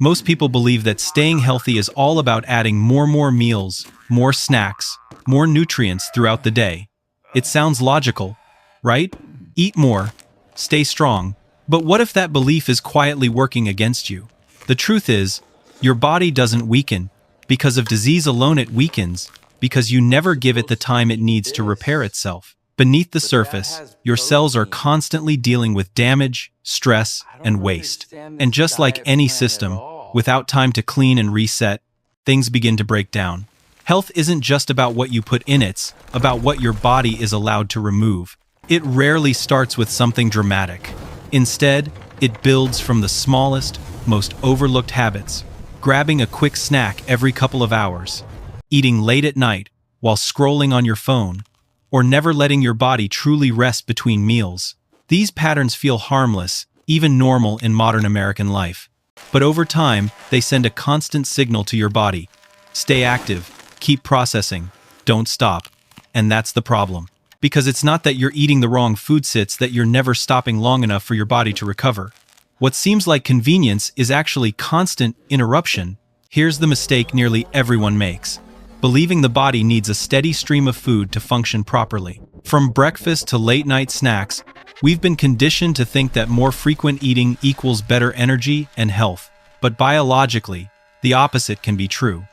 Most people believe that staying healthy is all about adding more meals, more snacks, more nutrients throughout the day. It sounds logical, right? Eat more, stay strong. But what if that belief is quietly working against you? The truth is, your body doesn't weaken because of disease alone. It weakens because you never give it the time it needs to repair itself. Beneath the surface, your cells are constantly dealing with damage, stress, and waste. And just like any system, without time to clean and reset, things begin to break down. Health isn't just about what you put in, it's about what your body is allowed to remove. It rarely starts with something dramatic. Instead, it builds from the smallest, most overlooked habits. Grabbing a quick snack every couple of hours, eating late at night while scrolling on your phone, or never letting your body truly rest between meals. These patterns feel harmless, even normal in modern American life. But over time, they send a constant signal to your body. Stay active, keep processing, don't stop. And that's the problem. Because it's not that you're eating the wrong food, it's that you're never stopping long enough for your body to recover. What seems like convenience is actually constant interruption. Here's the mistake nearly everyone makes: believing the body needs a steady stream of food to function properly. From breakfast to late-night snacks, we've been conditioned to think that more frequent eating equals better energy and health. But biologically, the opposite can be true.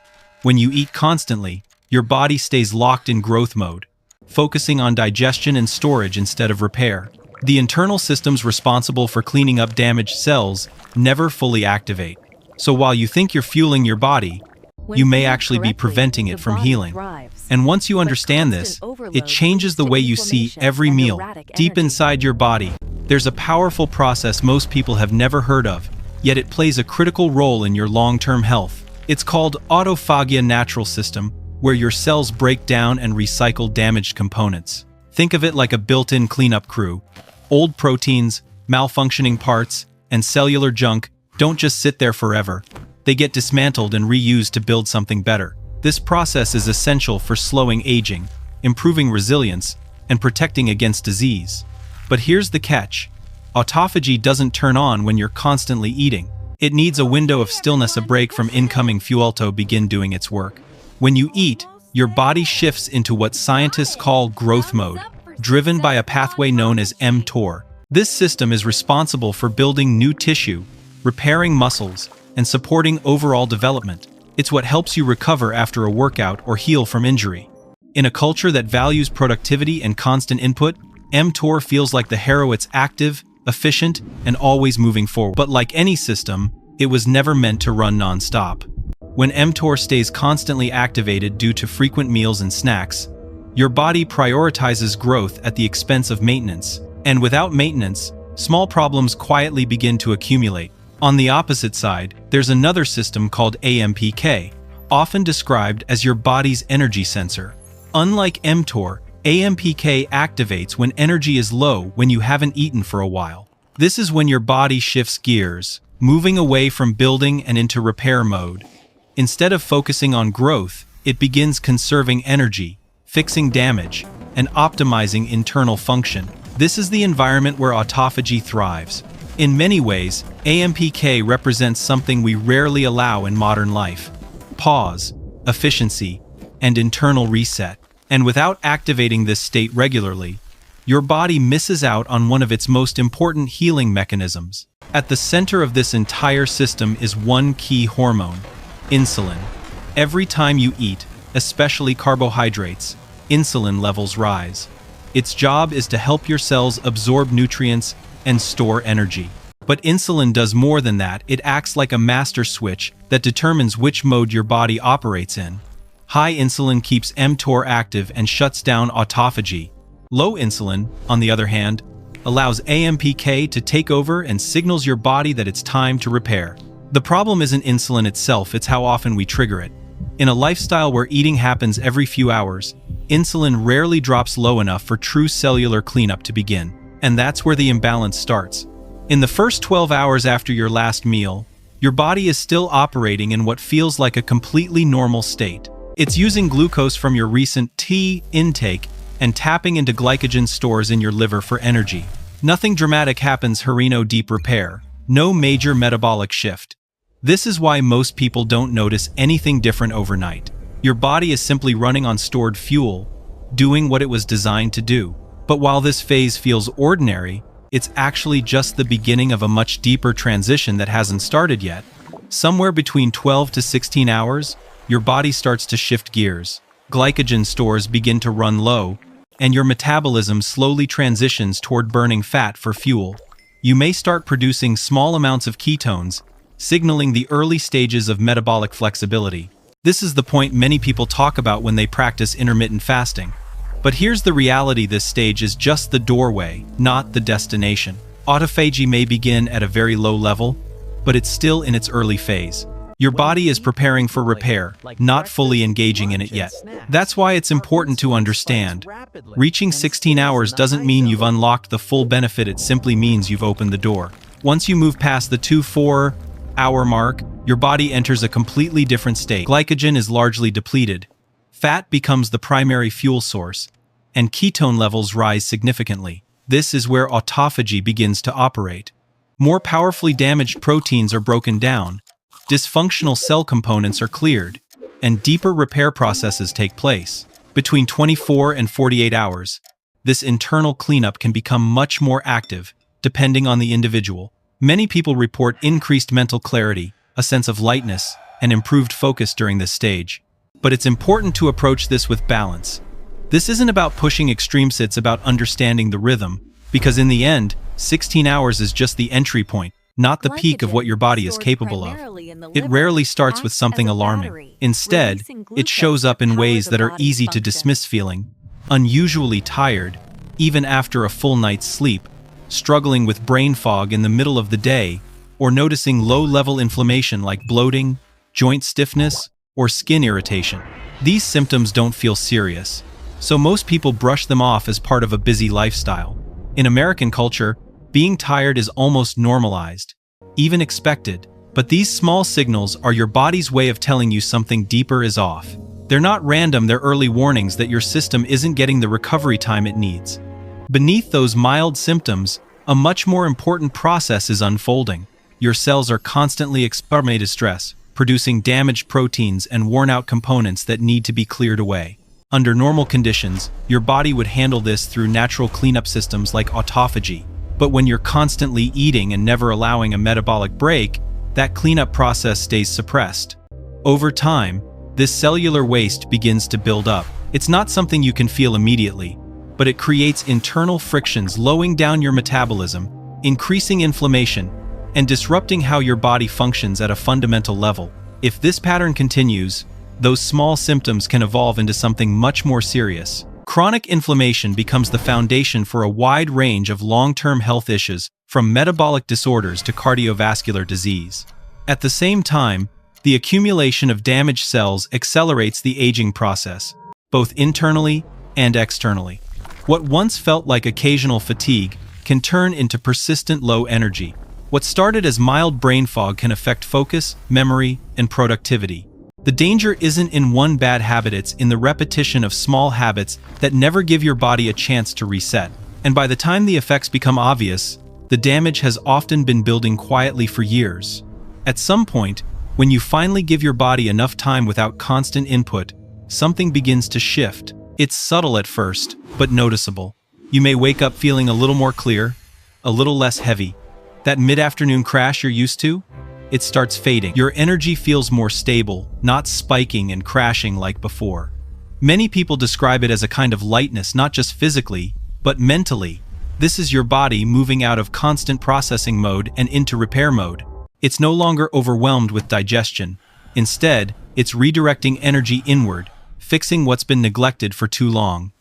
When you eat constantly, your body stays locked in growth mode, focusing on digestion and storage instead of repair. The internal systems responsible for cleaning up damaged cells never fully activate. So while you think you're fueling your body, you may actually be preventing it from healing. And once you understand this, it changes the way you see every meal. Deep inside your body, there's a powerful process most people have never heard of, yet it plays a critical role in your long-term health. It's called autophagy, natural system, where your cells break down and recycle damaged components. Think of it like a built-in cleanup crew. Old proteins, malfunctioning parts, and cellular junk don't just sit there forever. They get dismantled and reused to build something better. This process is essential for slowing aging, improving resilience, and protecting against disease. But here's the catch: autophagy doesn't turn on when you're constantly eating. It needs a window of stillness, a break from incoming fuel to begin doing its work. When you eat, your body shifts into what scientists call growth mode, driven by a pathway known as mTOR. This system is responsible for building new tissue, repairing muscles, and supporting overall development. It's what helps you recover after a workout or heal from injury. In a culture that values productivity and constant input, mTOR feels like the hero. It's active, efficient, and always moving forward. But like any system, it was never meant to run non-stop. When mTOR stays constantly activated due to frequent meals and snacks, your body prioritizes growth at the expense of maintenance. And without maintenance, small problems quietly begin to accumulate. On the opposite side, there's another system called AMPK, often described as your body's energy sensor. Unlike mTOR, AMPK activates when energy is low, when you haven't eaten for a while. This is when your body shifts gears, moving away from building and into repair mode. Instead of focusing on growth, it begins conserving energy, fixing damage, and optimizing internal function. This is the environment where autophagy thrives. In many ways, AMPK represents something we rarely allow in modern life: pause, efficiency, and internal reset. And without activating this state regularly, your body misses out on one of its most important healing mechanisms. At the center of this entire system is one key hormone: insulin. Every time you eat, especially carbohydrates, insulin levels rise. Its job is to help your cells absorb nutrients and store energy. But insulin does more than that. It acts like a master switch that determines which mode your body operates in. High insulin keeps mTOR active and shuts down autophagy. Low insulin, on the other hand, allows AMPK to take over and signals your body that it's time to repair. The problem isn't insulin itself, it's how often we trigger it. In a lifestyle where eating happens every few hours, insulin rarely drops low enough for true cellular cleanup to begin. And that's where the imbalance starts. In the first 12 hours after your last meal, your body is still operating in what feels like a completely normal state. It's using glucose from your recent tea intake and tapping into glycogen stores in your liver for energy. Nothing dramatic happens. Deep repair. No major metabolic shift. This is why most people don't notice anything different overnight. Your body is simply running on stored fuel, doing what it was designed to do. But while this phase feels ordinary, it's actually just the beginning of a much deeper transition that hasn't started yet. Somewhere between 12 to 16 hours, your body starts to shift gears. Glycogen stores begin to run low, and your metabolism slowly transitions toward burning fat for fuel. You may start producing small amounts of ketones, signaling the early stages of metabolic flexibility. This is the point many people talk about when they practice intermittent fasting. But here's the reality: this stage is just the doorway, not the destination. Autophagy may begin at a very low level, but it's still in its early phase. Your body is preparing for repair, not fully engaging in it yet. That's why it's important to understand. Reaching 16 hours doesn't mean you've unlocked the full benefit, it simply means you've opened the door. Once you move past the 2-4 hour mark, your body enters a completely different state. Glycogen is largely depleted. Fat becomes the primary fuel source, and ketone levels rise significantly. This is where autophagy begins to operate. More powerfully damaged proteins are broken down, dysfunctional cell components are cleared, and deeper repair processes take place. Between 24 and 48 hours, this internal cleanup can become much more active, depending on the individual. Many people report increased mental clarity, a sense of lightness, and improved focus during this stage. But it's important to approach this with balance. This isn't about pushing extremes, it's about understanding the rhythm, because in the end, 16 hours is just the entry point, not the peak of what your body is capable of. It rarely starts with something alarming. Instead, it shows up in ways that are easy to dismiss: feeling unusually tired, even after a full night's sleep, struggling with brain fog in the middle of the day, or noticing low-level inflammation like bloating, joint stiffness, or skin irritation. These symptoms don't feel serious, so most people brush them off as part of a busy lifestyle. In American culture, being tired is almost normalized, even expected. But these small signals are your body's way of telling you something deeper is off. They're not random, they're early warnings that your system isn't getting the recovery time it needs. Beneath those mild symptoms, a much more important process is unfolding. Your cells are constantly exposed to stress, producing damaged proteins and worn-out components that need to be cleared away. Under normal conditions, your body would handle this through natural cleanup systems like autophagy. But when you're constantly eating and never allowing a metabolic break, that cleanup process stays suppressed. Over time, this cellular waste begins to build up. It's not something you can feel immediately, but it creates internal frictions, slowing down your metabolism, increasing inflammation, and disrupting how your body functions at a fundamental level. If this pattern continues, those small symptoms can evolve into something much more serious. Chronic inflammation becomes the foundation for a wide range of long-term health issues, from metabolic disorders to cardiovascular disease. At the same time, the accumulation of damaged cells accelerates the aging process, both internally and externally. What once felt like occasional fatigue can turn into persistent low energy. What started as mild brain fog can affect focus, memory, and productivity. The danger isn't in one bad habit, it's in the repetition of small habits that never give your body a chance to reset. And by the time the effects become obvious, the damage has often been building quietly for years. At some point, when you finally give your body enough time without constant input, something begins to shift. It's subtle at first, but noticeable. You may wake up feeling a little more clear, a little less heavy. That mid-afternoon crash you're used to? It starts fading. Your energy feels more stable, not spiking and crashing like before. Many people describe it as a kind of lightness, not just physically, but mentally. This is your body moving out of constant processing mode and into repair mode. It's no longer overwhelmed with digestion. Instead, it's redirecting energy inward, fixing what's been neglected for too long.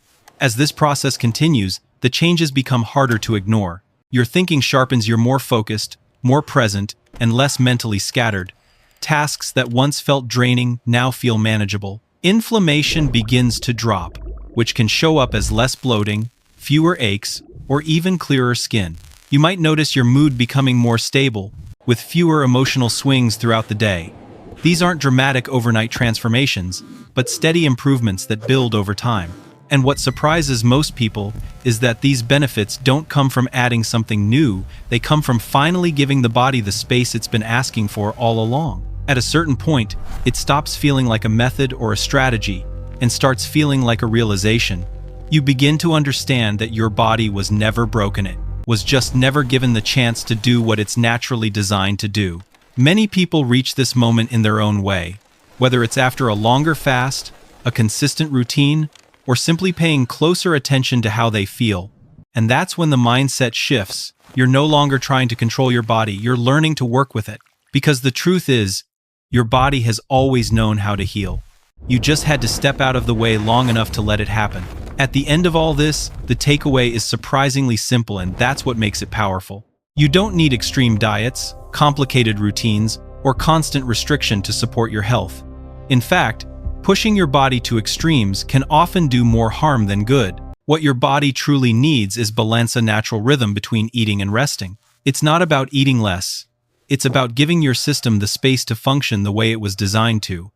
As this process continues, the changes become harder to ignore. Your thinking sharpens, you're more focused, more present, and less mentally scattered. Tasks that once felt draining now feel manageable. Inflammation begins to drop, which can show up as less bloating, fewer aches, or even clearer skin. You might notice your mood becoming more stable, with fewer emotional swings throughout the day. These aren't dramatic overnight transformations, but steady improvements that build over time. And what surprises most people is that these benefits don't come from adding something new, they come from finally giving the body the space it's been asking for all along. At a certain point, it stops feeling like a method or a strategy and starts feeling like a realization. You begin to understand that your body was never broken, it was just never given the chance to do what it's naturally designed to do. Many people reach this moment in their own way, whether it's after a longer fast, a consistent routine, or simply paying closer attention to how they feel. And that's when the mindset shifts. You're no longer trying to control your body, you're learning to work with it. Because the truth is, your body has always known how to heal. You just had to step out of the way long enough to let it happen. At the end of all this, the takeaway is surprisingly simple, and that's what makes it powerful. You don't need extreme diets, complicated routines, or constant restriction to support your health. In fact, pushing your body to extremes can often do more harm than good. What your body truly needs is balance, a natural rhythm between eating and resting. It's not about eating less. It's about giving your system the space to function the way it was designed to.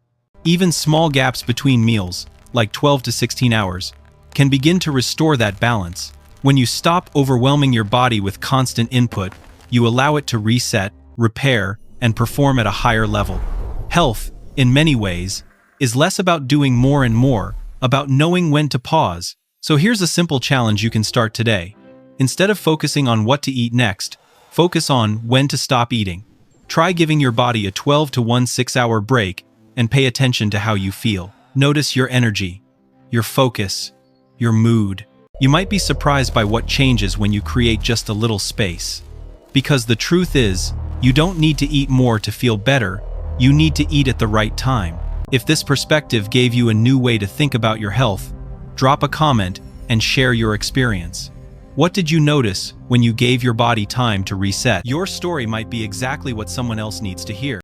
Even small gaps between meals, like 12 to 16 hours, can begin to restore that balance. When you stop overwhelming your body with constant input, you allow it to reset, repair, and perform at a higher level. Health, in many ways, is less about doing more and more, about knowing when to pause. So here's a simple challenge you can start today. Instead of focusing on what to eat next, focus on when to stop eating. Try giving your body a 12 to 6-hour break and pay attention to how you feel. Notice your energy, your focus, your mood. You might be surprised by what changes when you create just a little space. Because the truth is, you don't need to eat more to feel better, you need to eat at the right time. If this perspective gave you a new way to think about your health, drop a comment and share your experience. What did you notice when you gave your body time to reset? Your story might be exactly what someone else needs to hear.